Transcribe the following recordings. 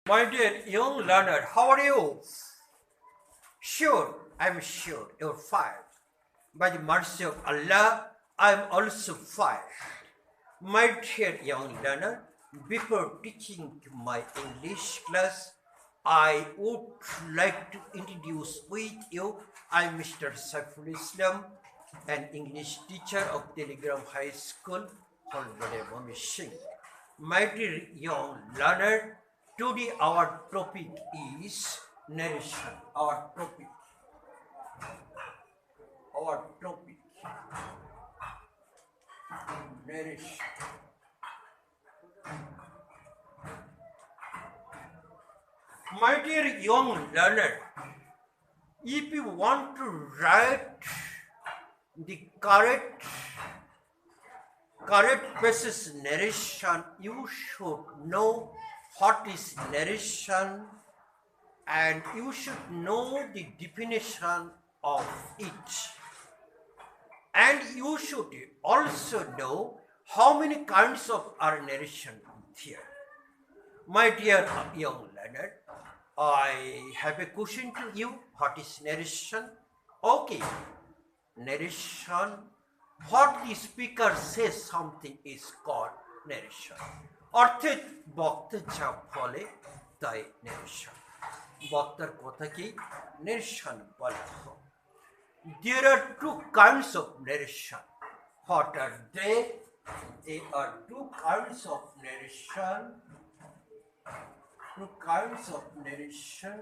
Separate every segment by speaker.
Speaker 1: My dear young learner, how are you? Sure, I'm sure you're fine. By the mercy of Allah, I'm also fine. My dear young learner, before teaching my English class, I would like to introduce with you, I'm Mr. Saiful Islam, an English teacher of Telegram High School, Holbore Singh. My dear young learner, today our topic is narration. Our topic, narration. My dear young learner, if you want to write the correct basis narration, you should know what is narration and you should know the definition of it. And you should also know how many kinds of are narration here. My dear young learner, I have a question to you. What is narration? Okay, narration. What the speaker says something is called narration. অর্থাৎ বক্তা যা বলে তাই narration. বক্তার কথাকে narration বলা হয়. There are two kinds of narration. What are they? There are two kinds of narration. Two kinds of narration.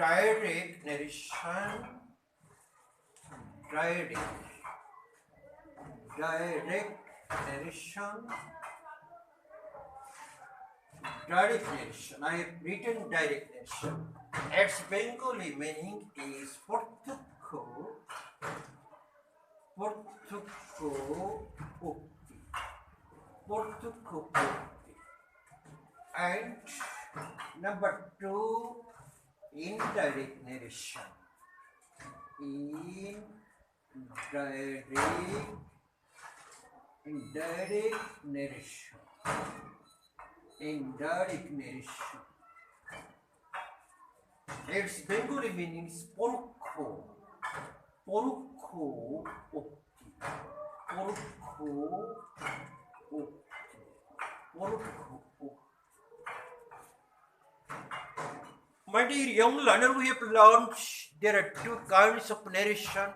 Speaker 1: Direct narration. Direct narration. Direct narration. I have written direct narration. Its Bengali meaning is প্রত্যক্ষ ukti. And number two, indirect narration. Indirect narration. Its Bengali meaning is porokho ukti. My dear young learner, we have learned there are two kinds of narration.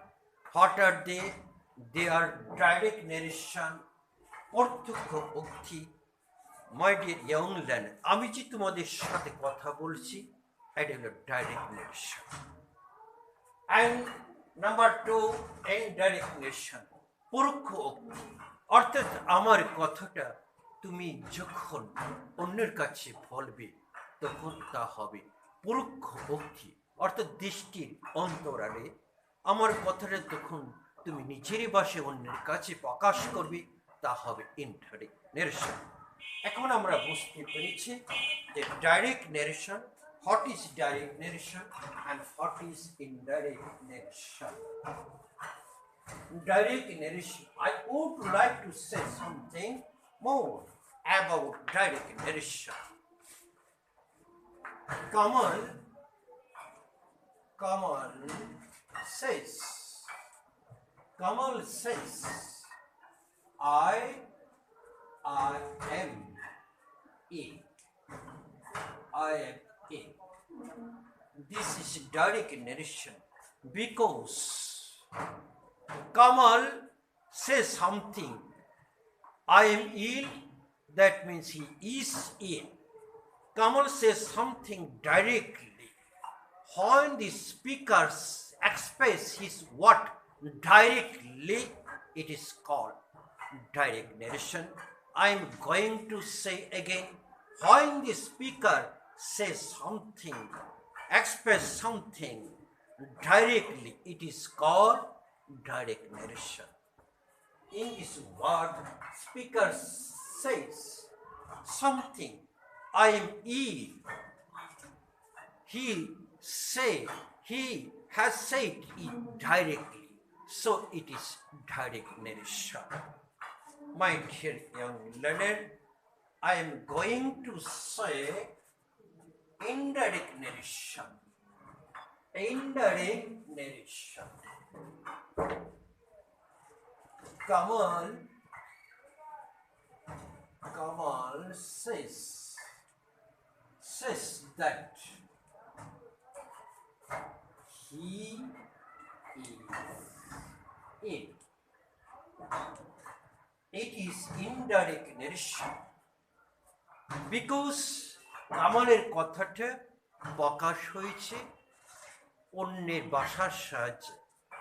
Speaker 1: What are they? They are direct narration, প্রত্যক্ষ উক্তি. My dear young learner, আমি যে তোমাদের সাথে কথা বলছি এটা হলো direct narration. And number two, indirect narration, পরোক্ষ উক্তি. অর্থাৎ আমার কথাটা তুমি যখন অন্যের কাছে বলবে তখন তা হবে পরোক্ষ উক্তি. অর্থাৎ দৃষ্টির অন্তরালে আমার কথাটা তখন তুমি নিজেরই বাসে অন্যের কাছে প্রকাশ করবে তা হবে ইনডাইরেক্ট narration. এখন আমরা বুঝতে পেরেছি যে direct narration, what is direct narration and what is indirect narration. Direct narration, I would like to say something more about direct narration. Kamal says, I am a. This is direct narration because Kamal says something. I am ill, that means he is ill. Kamal says something directly. When the speaker expresses his word directly, it is called direct narration. I am going to say again, when the speaker says something, express something directly, it is called direct narration. In this word, speaker says something, I am ill. He has said it directly, so it is direct narration. My dear young learner, I am going to say indirect narration. Indirect narration. Kamal says that he is in. It is indirect narration because কামালের কথাটা প্রকাশ হয়েছে অন্যের ভাষার সাহায্যে।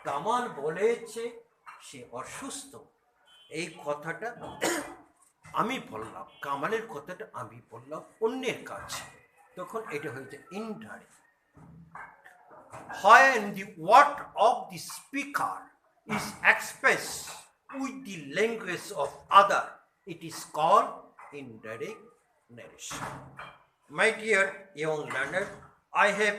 Speaker 1: কামাল বলেছে সে অসুস্থ, এই কথাটা আমি বললাম, কামালের কথাটা আমি বললাম অন্যের কাছে, তখন এটা হয়েছে indirect. When the word of the speaker is expressed with the language of other, it is called indirect narration. My dear young learner, I have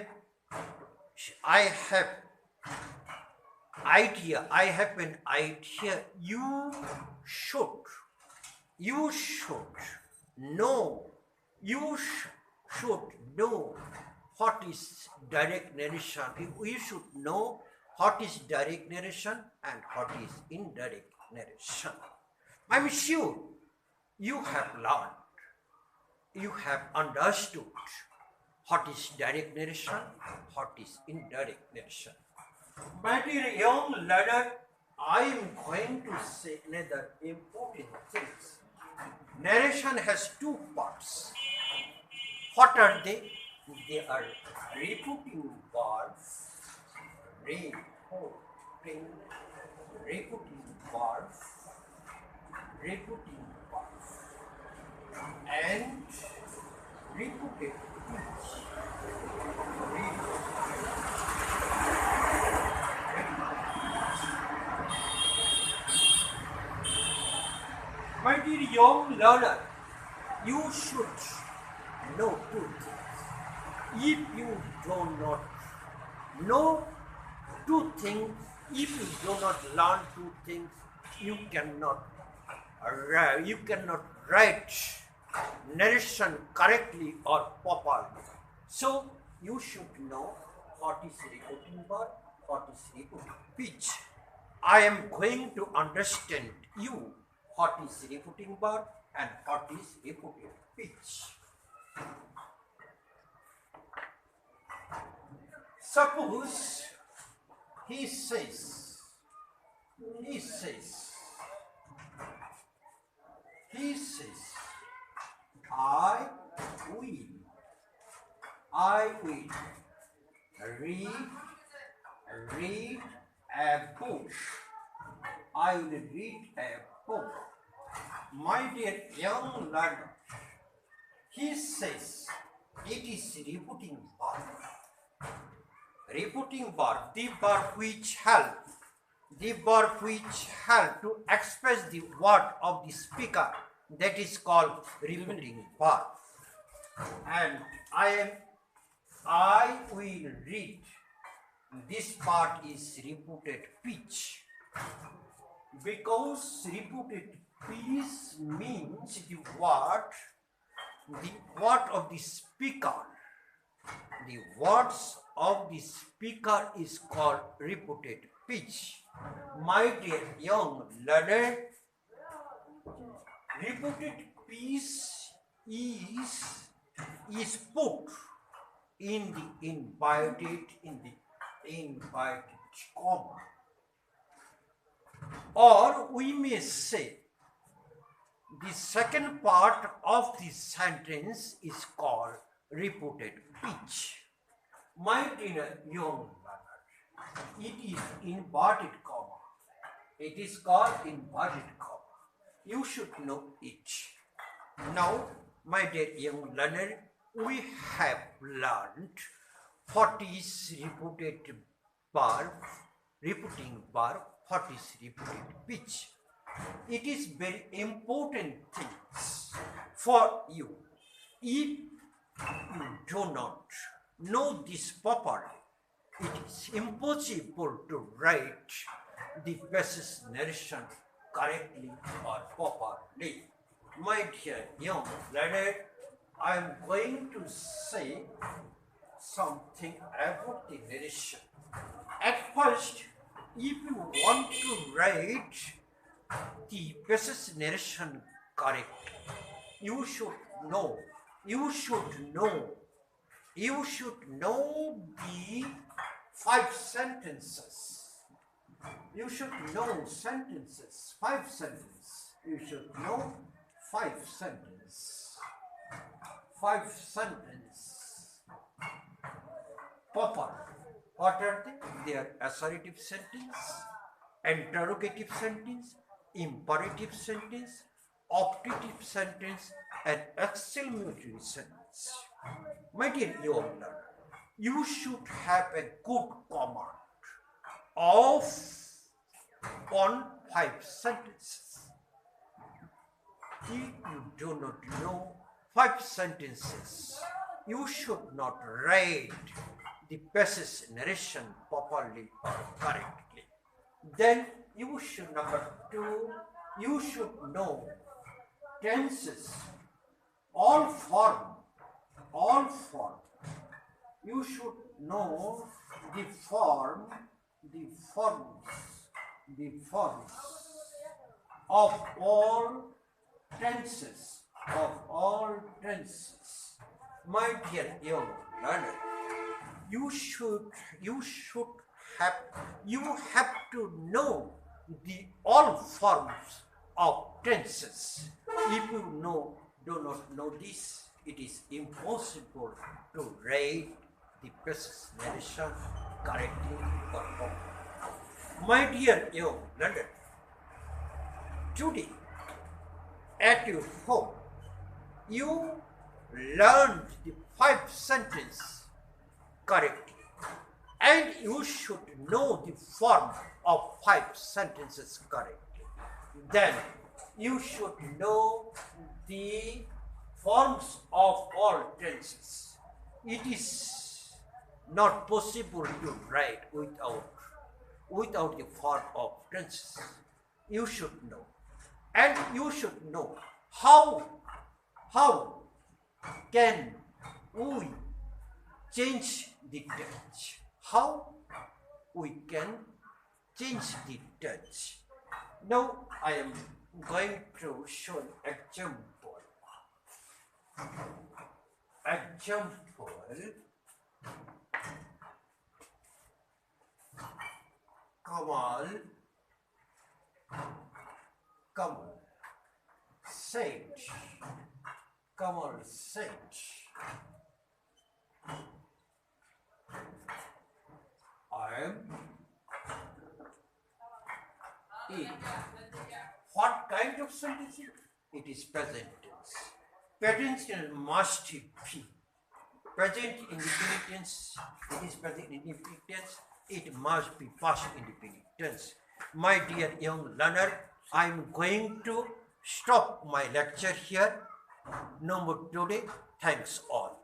Speaker 1: an idea. You should know what is direct narration. You should know what is direct narration and what is indirect narration. I'm sure you have learned, you have understood what is direct narration, what is indirect narration. My dear young learner, I am going to say another important things. Narration has two parts. What are they? They are repeating verbs, repeating verbs, and repeated speech. My dear young learner, you should know two things. If you do not know two things, if you do not learn two things, you cannot write narration correctly or properly. So you should know what is repeating verb, what is repeating speech. I am going to understand you what is repeating verb and what is repeating speech. Suppose he says, I will read a book. I will read a book. My dear young learner, he says it is repeating verb. Repeating verb, the verb which help to express the word of the speaker, that is called repeating verb. And I will read. This part is repeated speech. Because repeated speech means the word of the speaker. The words of the speaker is called repeated speech. My dear young learner, repeated speech is put in the inverted comma. Or we may say the second part of the sentence is called repeated speech. My dear young learner, it is inverted comma. It is called inverted comma. You should know it. Now, my dear young learner, we have learned what is repeating verb, what is repeated speech. It is very important things for you. If you do not know this properly, it is impossible to write the passage narration correctly or properly. My dear young learner, I am going to say something about the narration. At first, if you want to write the basis narration correct, you should know, you should know, you should know the 5 sentences. You should know sentences, 5 sentences. You should know 5 sentences. 5 sentences. Proper. What are they? They are assertive sentence, interrogative sentence, imperative sentence, optative sentence, and exclamatory sentence. My dear young learner, you should have a good command of on 5 sentences. If you do not know 5 sentences, you should not write the passage narration properly or correctly. Then you should, number 2, you should know tenses, all form. You should know the forms of all tenses, My dear young learner, you have to know the all forms of tenses. If you do not know this, it is impossible to write the passage narration correctly or properly. My dear young learner, today at your home, you learned the 5 sentences correctly, and you should know the form of 5 sentences correctly. Then you should know the forms of all tenses. It is not possible to write without the form of tenses. You should know. And you should know how can we change the tense. How we can change the tense. Now I am going to show an example. Kamal said, I am eating. What kind of sentence? It is present tense. Present tense must be. Present indefinite tense, it is present indefinite tense, it must be past indefinite tense. My dear young learner, I am going to stop my lecture here. No more today. Thanks all.